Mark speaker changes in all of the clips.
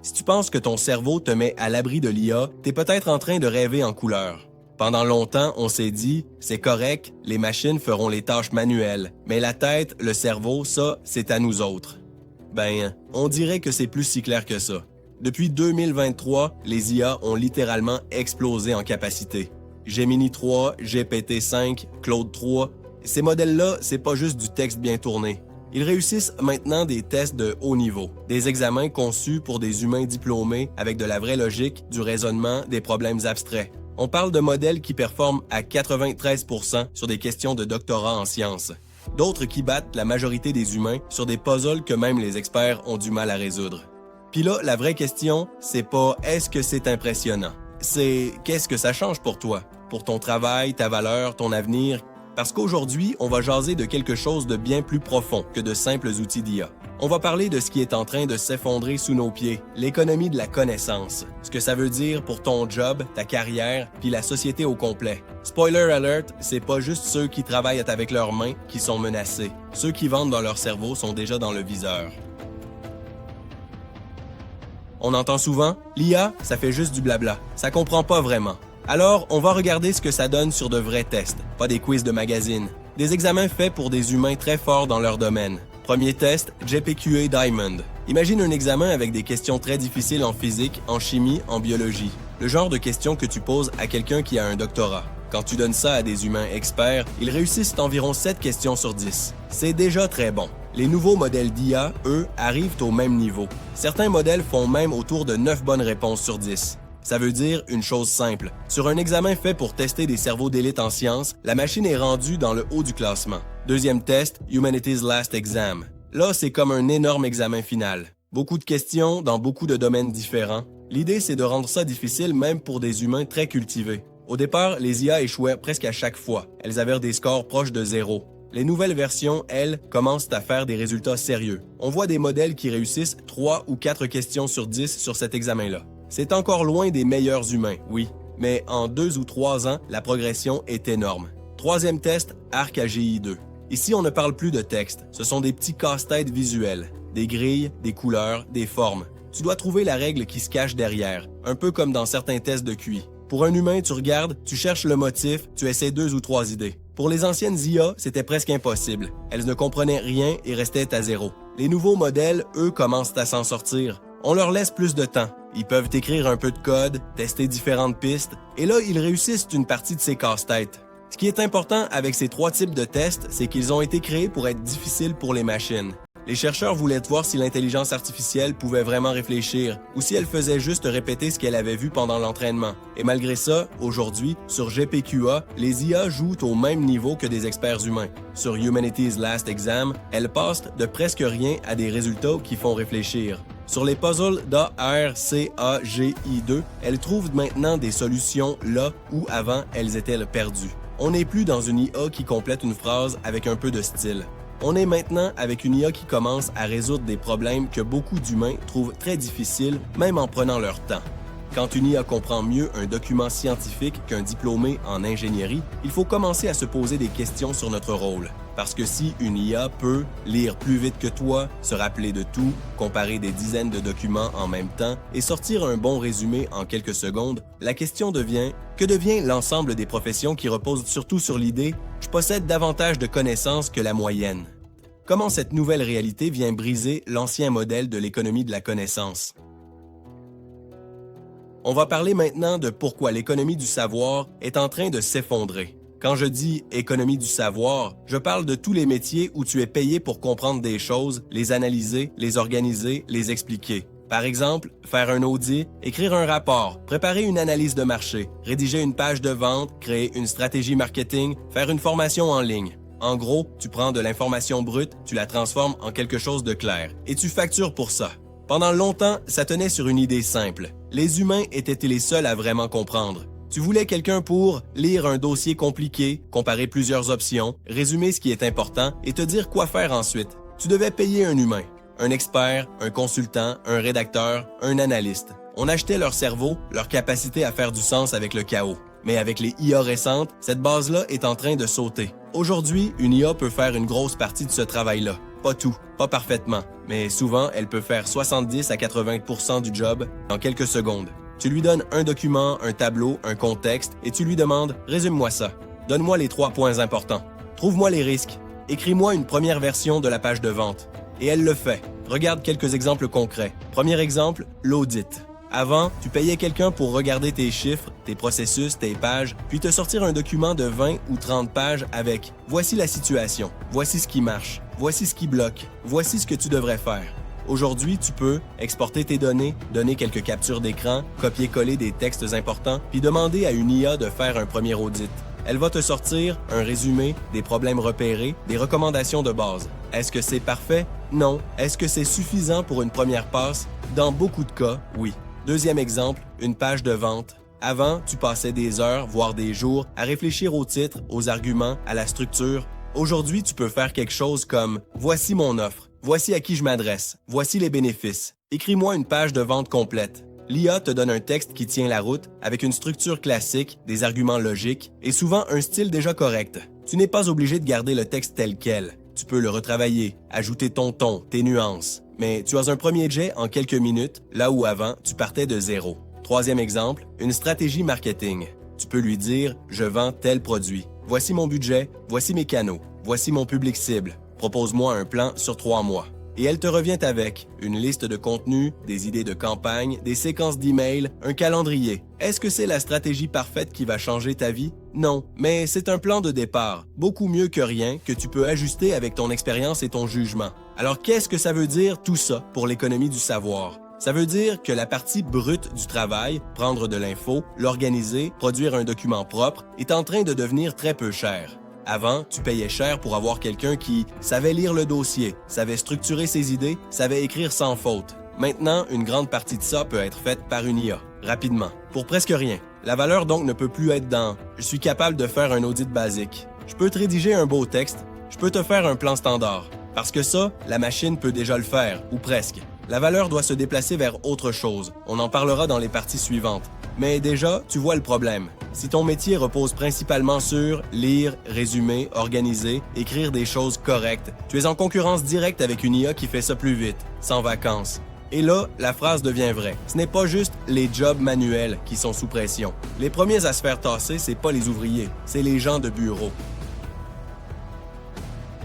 Speaker 1: Si tu penses que ton cerveau te met à l'abri de l'IA, t'es peut-être en train de rêver en couleur. Pendant longtemps, on s'est dit, c'est correct, les machines feront les tâches manuelles, mais la tête, le cerveau, ça, c'est à nous autres. Ben, on dirait que c'est plus si clair que ça. Depuis 2023, les IA ont littéralement explosé en capacité. Gemini 3, GPT-5, Claude 3, ces modèles-là, c'est pas juste du texte bien tourné. Ils réussissent maintenant des tests de haut niveau, des examens conçus pour des humains diplômés avec de la vraie logique, du raisonnement, des problèmes abstraits. On parle de modèles qui performent à 93% sur des questions de doctorat en sciences. D'autres qui battent la majorité des humains sur des puzzles que même les experts ont du mal à résoudre. Puis là, la vraie question, c'est pas « est-ce que c'est impressionnant ?» C'est « qu'est-ce que ça change pour toi, pour ton travail, ta valeur, ton avenir ?» Parce qu'aujourd'hui, on va jaser de quelque chose de bien plus profond que de simples outils d'IA. On va parler de ce qui est en train de s'effondrer sous nos pieds, l'économie de la connaissance, ce que ça veut dire pour ton job, ta carrière, puis la société au complet. Spoiler alert, c'est pas juste ceux qui travaillent avec leurs mains qui sont menacés. Ceux qui vendent dans leur cerveau sont déjà dans le viseur. On entend souvent, l'IA, ça fait juste du blabla, ça comprend pas vraiment. Alors, on va regarder ce que ça donne sur de vrais tests, pas des quiz de magazine. Des examens faits pour des humains très forts dans leur domaine. Premier test, JPQA Diamond. Imagine un examen avec des questions très difficiles en physique, en chimie, en biologie. Le genre de questions que tu poses à quelqu'un qui a un doctorat. Quand tu donnes ça à des humains experts, ils réussissent environ 7 questions sur 10. C'est déjà très bon. Les nouveaux modèles d'IA, eux, arrivent au même niveau. Certains modèles font même autour de 9 bonnes réponses sur 10. Ça veut dire une chose simple. Sur un examen fait pour tester des cerveaux d'élite en sciences, la machine est rendue dans le haut du classement. Deuxième test, Humanity's Last Exam. Là, c'est comme un énorme examen final. Beaucoup de questions dans beaucoup de domaines différents. L'idée, c'est de rendre ça difficile même pour des humains très cultivés. Au départ, les IA échouaient presque à chaque fois. Elles avaient des scores proches de 0. Les nouvelles versions, elles, commencent à faire des résultats sérieux. On voit des modèles qui réussissent 3 ou 4 questions sur 10 sur cet examen-là. C'est encore loin des meilleurs humains, oui, mais en 2 ou 3 ans, la progression est énorme. Troisième test, ArcAGI 2. Ici, on ne parle plus de texte, ce sont des petits casse-têtes visuels, des grilles, des couleurs, des formes. Tu dois trouver la règle qui se cache derrière, un peu comme dans certains tests de QI. Pour un humain, tu regardes, tu cherches le motif, tu essaies 2 ou 3 idées. Pour les anciennes IA, c'était presque impossible. Elles ne comprenaient rien et restaient à 0. Les nouveaux modèles, eux, commencent à s'en sortir. On leur laisse plus de temps. Ils peuvent écrire un peu de code, tester différentes pistes, et là, ils réussissent une partie de ces casse-têtes. Ce qui est important avec ces 3 types de tests, c'est qu'ils ont été créés pour être difficiles pour les machines. Les chercheurs voulaient voir si l'intelligence artificielle pouvait vraiment réfléchir ou si elle faisait juste répéter ce qu'elle avait vu pendant l'entraînement. Et malgré ça, aujourd'hui, sur GPQA, les IA jouent au même niveau que des experts humains. Sur Humanity's Last Exam, elles passent de presque rien à des résultats qui font réfléchir. Sur les puzzles d'ARCAGI2, elles trouvent maintenant des solutions là où avant elles étaient perdues. On n'est plus dans une IA qui complète une phrase avec un peu de style. On est maintenant avec une IA qui commence à résoudre des problèmes que beaucoup d'humains trouvent très difficiles, même en prenant leur temps. Quand une IA comprend mieux un document scientifique qu'un diplômé en ingénierie, il faut commencer à se poser des questions sur notre rôle. Parce que si une IA peut lire plus vite que toi, se rappeler de tout, comparer des dizaines de documents en même temps et sortir un bon résumé en quelques secondes, la question devient – que devient l'ensemble des professions qui reposent surtout sur l'idée « je possède davantage de connaissances que la moyenne ». Comment cette nouvelle réalité vient briser l'ancien modèle de l'économie de la connaissance? On va parler maintenant de pourquoi l'économie du savoir est en train de s'effondrer. Quand je dis économie du savoir, je parle de tous les métiers où tu es payé pour comprendre des choses, les analyser, les organiser, les expliquer. Par exemple, faire un audit, écrire un rapport, préparer une analyse de marché, rédiger une page de vente, créer une stratégie marketing, faire une formation en ligne. En gros, tu prends de l'information brute, tu la transformes en quelque chose de clair et tu factures pour ça. Pendant longtemps, ça tenait sur une idée simple. Les humains étaient les seuls à vraiment comprendre. Tu voulais quelqu'un pour lire un dossier compliqué, comparer plusieurs options, résumer ce qui est important et te dire quoi faire ensuite. Tu devais payer un humain, un expert, un consultant, un rédacteur, un analyste. On achetait leur cerveau, leur capacité à faire du sens avec le chaos. Mais avec les IA récentes, cette base-là est en train de sauter. Aujourd'hui, une IA peut faire une grosse partie de ce travail-là. Pas tout, pas parfaitement, mais souvent, elle peut faire 70 à 80% du job en quelques secondes. Tu lui donnes un document, un tableau, un contexte, et tu lui demandes « Résume-moi ça. Donne-moi les 3 points importants. Trouve-moi les risques. Écris-moi une première version de la page de vente. » Et elle le fait. Regarde quelques exemples concrets. Premier exemple, l'audit. Avant, tu payais quelqu'un pour regarder tes chiffres, tes processus, tes pages, puis te sortir un document de 20 ou 30 pages avec « Voici la situation, voici ce qui marche, voici ce qui bloque, voici ce que tu devrais faire. » Aujourd'hui, tu peux exporter tes données, donner quelques captures d'écran, copier-coller des textes importants, puis demander à une IA de faire un premier audit. Elle va te sortir un résumé, des problèmes repérés, des recommandations de base. Est-ce que c'est parfait? Non. Est-ce que c'est suffisant pour une première passe? Dans beaucoup de cas, oui. Deuxième exemple, une page de vente. Avant, tu passais des heures, voire des jours, à réfléchir au titre, aux arguments, à la structure. Aujourd'hui, tu peux faire quelque chose comme « Voici mon offre. Voici à qui je m'adresse. Voici les bénéfices. Écris-moi une page de vente complète. » L'IA te donne un texte qui tient la route, avec une structure classique, des arguments logiques et souvent un style déjà correct. Tu n'es pas obligé de garder le texte tel quel. Tu peux le retravailler, ajouter ton ton, tes nuances. Mais tu as un premier jet en quelques minutes, là où avant, tu partais de zéro. Troisième exemple, une stratégie marketing. Tu peux lui dire « Je vends tel produit. Voici mon budget, voici mes canaux, voici mon public cible. Propose-moi un plan sur 3 mois. » Et elle te revient avec une liste de contenus, des idées de campagne, des séquences d'emails, un calendrier. Est-ce que c'est la stratégie parfaite qui va changer ta vie? Non, mais c'est un plan de départ, beaucoup mieux que rien, que tu peux ajuster avec ton expérience et ton jugement. Alors qu'est-ce que ça veut dire tout ça pour l'économie du savoir? Ça veut dire que la partie brute du travail, prendre de l'info, l'organiser, produire un document propre, est en train de devenir très peu cher. Avant, tu payais cher pour avoir quelqu'un qui savait lire le dossier, savait structurer ses idées, savait écrire sans faute. Maintenant, une grande partie de ça peut être faite par une IA, rapidement, pour presque rien. La valeur donc ne peut plus être dans « je suis capable de faire un audit basique ». Je peux te rédiger un beau texte, je peux te faire un plan standard. Parce que ça, la machine peut déjà le faire, ou presque. La valeur doit se déplacer vers autre chose. On en parlera dans les parties suivantes. Mais déjà, tu vois le problème. Si ton métier repose principalement sur lire, résumer, organiser, écrire des choses correctes, tu es en concurrence directe avec une IA qui fait ça plus vite, sans vacances. Et là, la phrase devient vraie. Ce n'est pas juste les jobs manuels qui sont sous pression. Les premiers à se faire tasser, c'est pas les ouvriers, c'est les gens de bureau.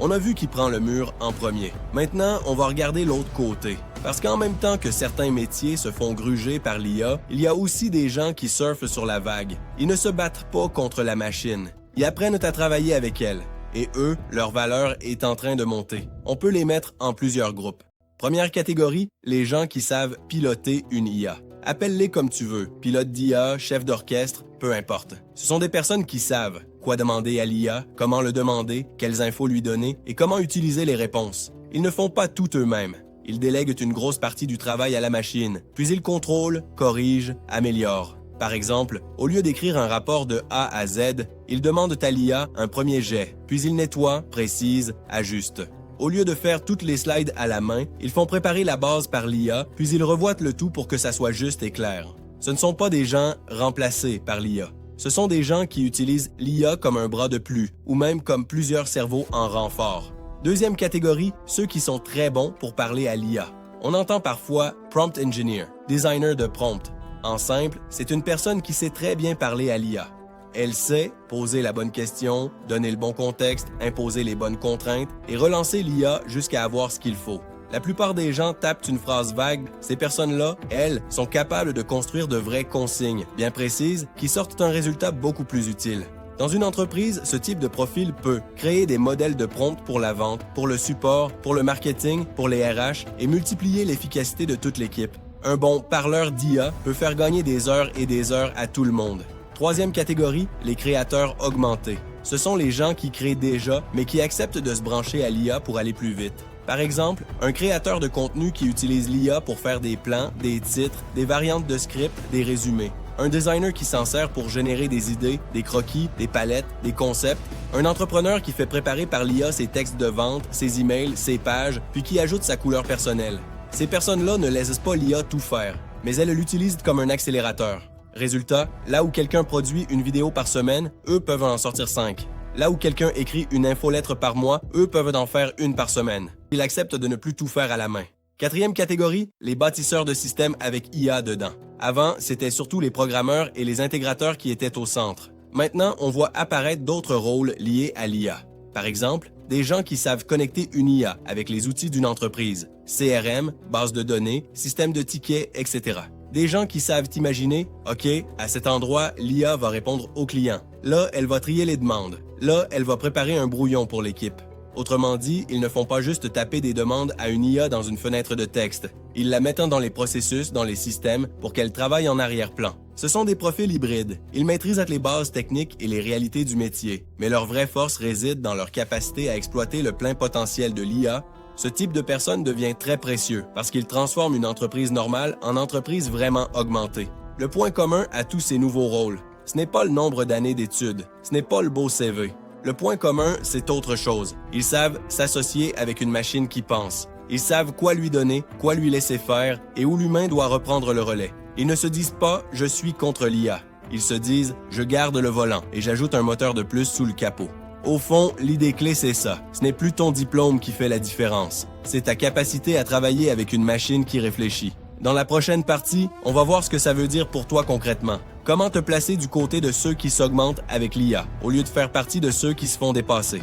Speaker 1: On a vu qui prend le mur en premier. Maintenant, on va regarder l'autre côté. Parce qu'en même temps que certains métiers se font gruger par l'IA, il y a aussi des gens qui surfent sur la vague. Ils ne se battent pas contre la machine. Ils apprennent à travailler avec elle. Et eux, leur valeur est en train de monter. On peut les mettre en plusieurs groupes. Première catégorie, les gens qui savent piloter une IA. Appelle-les comme tu veux, pilote d'IA, chef d'orchestre, peu importe. Ce sont des personnes qui savent quoi demander à l'IA, comment le demander, quelles infos lui donner et comment utiliser les réponses. Ils ne font pas tout eux-mêmes. Ils délèguent une grosse partie du travail à la machine, puis ils contrôlent, corrigent, améliorent. Par exemple, au lieu d'écrire un rapport de A à Z, ils demandent à l'IA un premier jet, puis ils nettoient, précisent, ajustent. Au lieu de faire toutes les slides à la main, ils font préparer la base par l'IA, puis ils revoient le tout pour que ça soit juste et clair. Ce ne sont pas des gens remplacés par l'IA. Ce sont des gens qui utilisent l'IA comme un bras de plus, ou même comme plusieurs cerveaux en renfort. Deuxième catégorie, ceux qui sont très bons pour parler à l'IA. On entend parfois « prompt engineer », designer de prompt. En simple, c'est une personne qui sait très bien parler à l'IA. Elle sait poser la bonne question, donner le bon contexte, imposer les bonnes contraintes et relancer l'IA jusqu'à avoir ce qu'il faut. La plupart des gens tapent une phrase vague. Ces personnes-là, elles, sont capables de construire de vraies consignes, bien précises, qui sortent un résultat beaucoup plus utile. Dans une entreprise, ce type de profil peut créer des modèles de prompt pour la vente, pour le support, pour le marketing, pour les RH et multiplier l'efficacité de toute l'équipe. Un bon parleur d'IA peut faire gagner des heures et des heures à tout le monde. Troisième catégorie, les créateurs augmentés. Ce sont les gens qui créent déjà, mais qui acceptent de se brancher à l'IA pour aller plus vite. Par exemple, un créateur de contenu qui utilise l'IA pour faire des plans, des titres, des variantes de script, des résumés. Un designer qui s'en sert pour générer des idées, des croquis, des palettes, des concepts. Un entrepreneur qui fait préparer par l'IA ses textes de vente, ses emails, ses pages, puis qui ajoute sa couleur personnelle. Ces personnes-là ne laissent pas l'IA tout faire, mais elles l'utilisent comme un accélérateur. Résultat, là où quelqu'un produit une vidéo par semaine, eux peuvent en sortir 5. Là où quelqu'un écrit une infolettre par mois, eux peuvent en faire une par semaine. Il accepte de ne plus tout faire à la main. Quatrième catégorie, les bâtisseurs de systèmes avec IA dedans. Avant, c'était surtout les programmeurs et les intégrateurs qui étaient au centre. Maintenant, on voit apparaître d'autres rôles liés à l'IA. Par exemple, des gens qui savent connecter une IA avec les outils d'une entreprise, CRM, base de données, système de tickets, etc. Des gens qui savent imaginer, OK, à cet endroit, l'IA va répondre au client. Là, elle va trier les demandes. Là, elle va préparer un brouillon pour l'équipe. Autrement dit, ils ne font pas juste taper des demandes à une IA dans une fenêtre de texte. Ils la mettent dans les processus, dans les systèmes, pour qu'elle travaille en arrière-plan. Ce sont des profils hybrides. Ils maîtrisent les bases techniques et les réalités du métier, mais leur vraie force réside dans leur capacité à exploiter le plein potentiel de l'IA. Ce type de personne devient très précieux parce qu'il transforme une entreprise normale en entreprise vraiment augmentée. Le point commun à tous ces nouveaux rôles, ce n'est pas le nombre d'années d'études, ce n'est pas le beau CV. Le point commun, c'est autre chose. Ils savent s'associer avec une machine qui pense. Ils savent quoi lui donner, quoi lui laisser faire et où l'humain doit reprendre le relais. Ils ne se disent pas « je suis contre l'IA ». Ils se disent « je garde le volant et j'ajoute un moteur de plus sous le capot ». Au fond, l'idée clé, c'est ça. Ce n'est plus ton diplôme qui fait la différence. C'est ta capacité à travailler avec une machine qui réfléchit. Dans la prochaine partie, on va voir ce que ça veut dire pour toi concrètement. Comment te placer du côté de ceux qui s'augmentent avec l'IA, au lieu de faire partie de ceux qui se font dépasser.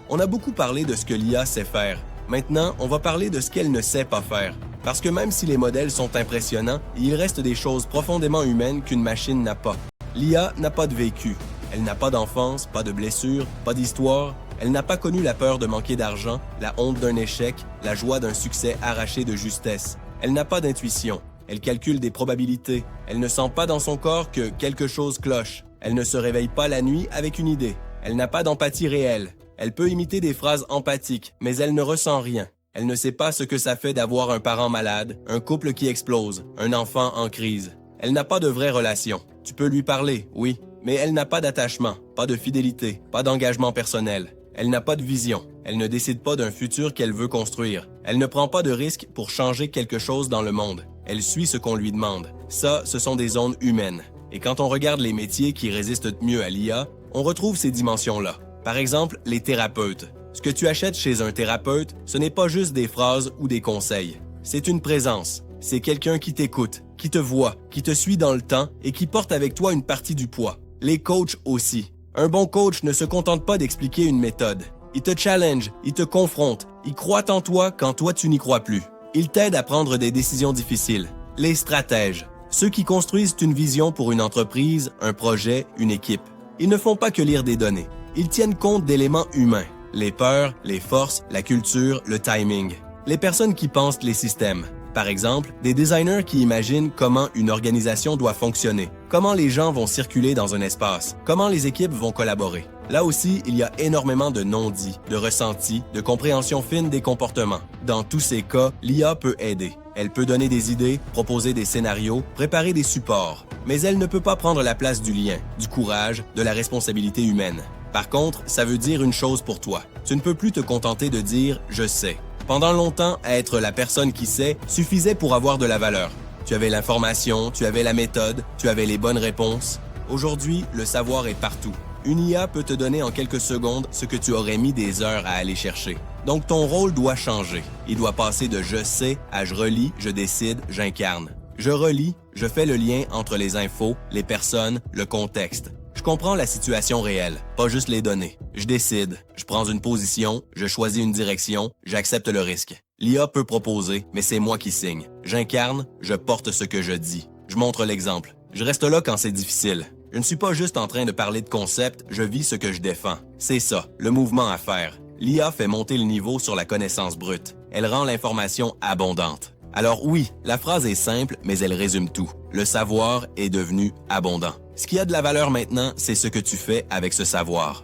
Speaker 1: On a beaucoup parlé de ce que l'IA sait faire. Maintenant, on va parler de ce qu'elle ne sait pas faire. Parce que même si les modèles sont impressionnants, il reste des choses profondément humaines qu'une machine n'a pas. L'IA n'a pas de vécu. Elle n'a pas d'enfance, pas de blessures, pas d'histoire. Elle n'a pas connu la peur de manquer d'argent, la honte d'un échec, la joie d'un succès arraché de justesse. Elle n'a pas d'intuition. Elle calcule des probabilités. Elle ne sent pas dans son corps que quelque chose cloche. Elle ne se réveille pas la nuit avec une idée. Elle n'a pas d'empathie réelle. Elle peut imiter des phrases empathiques, mais elle ne ressent rien. Elle ne sait pas ce que ça fait d'avoir un parent malade, un couple qui explose, un enfant en crise. Elle n'a pas de vraie relation. Tu peux lui parler, oui, mais elle n'a pas d'attachement, pas de fidélité, pas d'engagement personnel. Elle n'a pas de vision. Elle ne décide pas d'un futur qu'elle veut construire. Elle ne prend pas de risques pour changer quelque chose dans le monde. Elle suit ce qu'on lui demande. Ça, ce sont des zones humaines. Et quand on regarde les métiers qui résistent mieux à l'IA, on retrouve ces dimensions-là. Par exemple, les thérapeutes. Ce que tu achètes chez un thérapeute, ce n'est pas juste des phrases ou des conseils. C'est une présence. C'est quelqu'un qui t'écoute, qui te voit, qui te suit dans le temps et qui porte avec toi une partie du poids. Les coachs aussi. Un bon coach ne se contente pas d'expliquer une méthode. Il te challenge, il te confronte, il croit en toi quand toi tu n'y crois plus. Il t'aide à prendre des décisions difficiles. Les stratèges, ceux qui construisent une vision pour une entreprise, un projet, une équipe. Ils ne font pas que lire des données. Ils tiennent compte d'éléments humains. Les peurs, les forces, la culture, le timing. Les personnes qui pensent les systèmes. Par exemple, des designers qui imaginent comment une organisation doit fonctionner, comment les gens vont circuler dans un espace, comment les équipes vont collaborer. Là aussi, il y a énormément de non-dits, de ressentis, de compréhension fine des comportements. Dans tous ces cas, l'IA peut aider. Elle peut donner des idées, proposer des scénarios, préparer des supports. Mais elle ne peut pas prendre la place du lien, du courage, de la responsabilité humaine. Par contre, ça veut dire une chose pour toi. Tu ne peux plus te contenter de dire « je sais ». Pendant longtemps, être la personne qui sait suffisait pour avoir de la valeur. Tu avais l'information, tu avais la méthode, tu avais les bonnes réponses. Aujourd'hui, le savoir est partout. Une IA peut te donner en quelques secondes ce que tu aurais mis des heures à aller chercher. Donc ton rôle doit changer. Il doit passer de « je sais » à « je relis, je décide, j'incarne ». Je relis, je fais le lien entre les infos, les personnes, le contexte. Je comprends la situation réelle, pas juste les données. Je décide, je prends une position, je choisis une direction, j'accepte le risque. L'IA peut proposer, mais c'est moi qui signe. J'incarne, je porte ce que je dis. Je montre l'exemple. Je reste là quand c'est difficile. Je ne suis pas juste en train de parler de concepts, je vis ce que je défends. C'est ça, le mouvement à faire. L'IA fait monter le niveau sur la connaissance brute. Elle rend l'information abondante. Alors oui, la phrase est simple, mais elle résume tout. Le savoir est devenu abondant. Ce qui a de la valeur maintenant, c'est ce que tu fais avec ce savoir.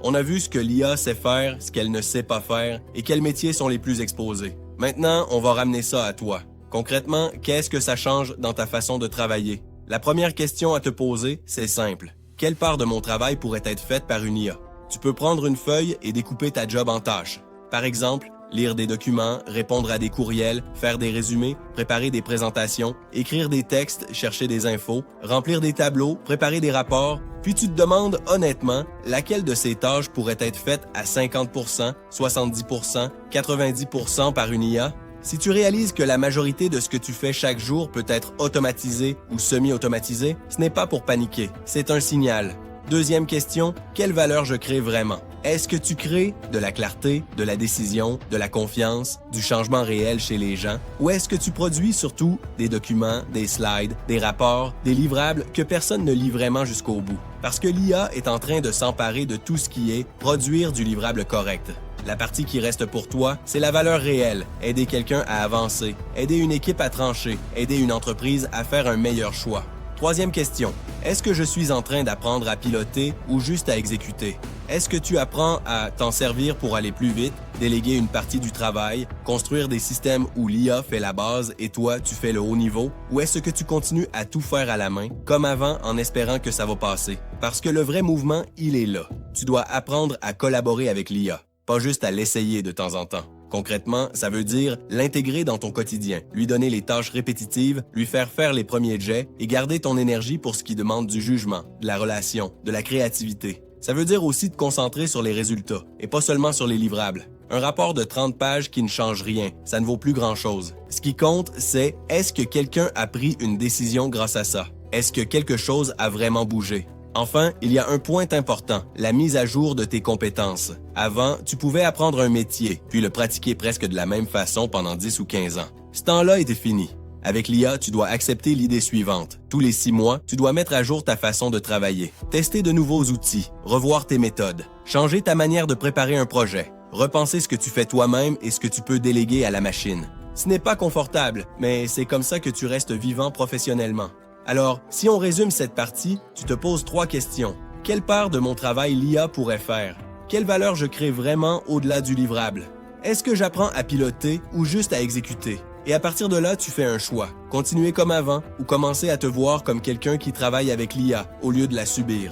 Speaker 1: On a vu ce que l'IA sait faire, ce qu'elle ne sait pas faire et quels métiers sont les plus exposés. Maintenant, on va ramener ça à toi. Concrètement, qu'est-ce que ça change dans ta façon de travailler? La première question à te poser, c'est simple. Quelle part de mon travail pourrait être faite par une IA? Tu peux prendre une feuille et découper ta job en tâches. Par exemple, Lire des documents, répondre à des courriels, faire des résumés, préparer des présentations, écrire des textes, chercher des infos, remplir des tableaux, préparer des rapports, puis tu te demandes honnêtement laquelle de ces tâches pourrait être faite à 50%, 70%, 90% par une IA? Si tu réalises que la majorité de ce que tu fais chaque jour peut être automatisé ou semi-automatisé, ce n'est pas pour paniquer, c'est un signal. Deuxième question, quelle valeur je crée vraiment? Est-ce que tu crées de la clarté, de la décision, de la confiance, du changement réel chez les gens? Ou est-ce que tu produis surtout des documents, des slides, des rapports, des livrables que personne ne lit vraiment jusqu'au bout? Parce que l'IA est en train de s'emparer de tout ce qui est produire du livrable correct. La partie qui reste pour toi, c'est la valeur réelle, aider quelqu'un à avancer, aider une équipe à trancher, aider une entreprise à faire un meilleur choix. Troisième question, est-ce que je suis en train d'apprendre à piloter ou juste à exécuter? Est-ce que tu apprends à t'en servir pour aller plus vite, déléguer une partie du travail, construire des systèmes où l'IA fait la base et toi, tu fais le haut niveau? Ou est-ce que tu continues à tout faire à la main, comme avant, en espérant que ça va passer? Parce que le vrai mouvement, il est là. Tu dois apprendre à collaborer avec l'IA, pas juste à l'essayer de temps en temps. Concrètement, ça veut dire l'intégrer dans ton quotidien, lui donner les tâches répétitives, lui faire faire les premiers jets et garder ton énergie pour ce qui demande du jugement, de la relation, de la créativité. Ça veut dire aussi te concentrer sur les résultats et pas seulement sur les livrables. Un rapport de 30 pages qui ne change rien, ça ne vaut plus grand-chose. Ce qui compte, c'est est-ce que quelqu'un a pris une décision grâce à ça? Est-ce que quelque chose a vraiment bougé? Enfin, il y a un point important, la mise à jour de tes compétences. Avant, tu pouvais apprendre un métier, puis le pratiquer presque de la même façon pendant 10 ou 15 ans. Ce temps-là était fini. Avec l'IA, tu dois accepter l'idée suivante. Tous les 6 mois, tu dois mettre à jour ta façon de travailler, tester de nouveaux outils, revoir tes méthodes, changer ta manière de préparer un projet, repenser ce que tu fais toi-même et ce que tu peux déléguer à la machine. Ce n'est pas confortable, mais c'est comme ça que tu restes vivant professionnellement. Alors, si on résume cette partie, tu te poses 3 questions. Quelle part de mon travail l'IA pourrait faire? Quelle valeur je crée vraiment au-delà du livrable? Est-ce que j'apprends à piloter ou juste à exécuter? Et à partir de là, tu fais un choix. Continuer comme avant ou commencer à te voir comme quelqu'un qui travaille avec l'IA au lieu de la subir.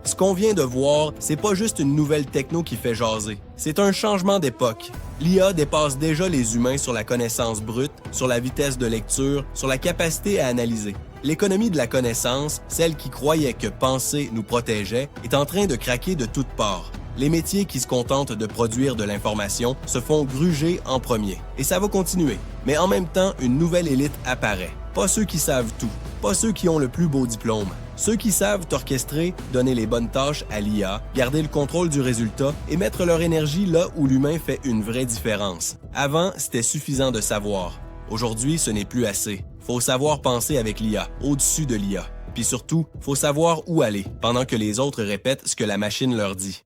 Speaker 1: Ce qu'on vient de voir, c'est pas juste une nouvelle techno qui fait jaser. C'est un changement d'époque. L'IA dépasse déjà les humains sur la connaissance brute, sur la vitesse de lecture, sur la capacité à analyser. L'économie de la connaissance, celle qui croyait que penser nous protégeait, est en train de craquer de toutes parts. Les métiers qui se contentent de produire de l'information se font gruger en premier. Et ça va continuer. Mais en même temps, une nouvelle élite apparaît. Pas ceux qui savent tout, pas ceux qui ont le plus beau diplôme. Ceux qui savent orchestrer, donner les bonnes tâches à l'IA, garder le contrôle du résultat et mettre leur énergie là où l'humain fait une vraie différence. Avant, c'était suffisant de savoir. Aujourd'hui, ce n'est plus assez. Faut savoir penser avec l'IA, au-dessus de l'IA. Puis surtout, faut savoir où aller, pendant que les autres répètent ce que la machine leur dit.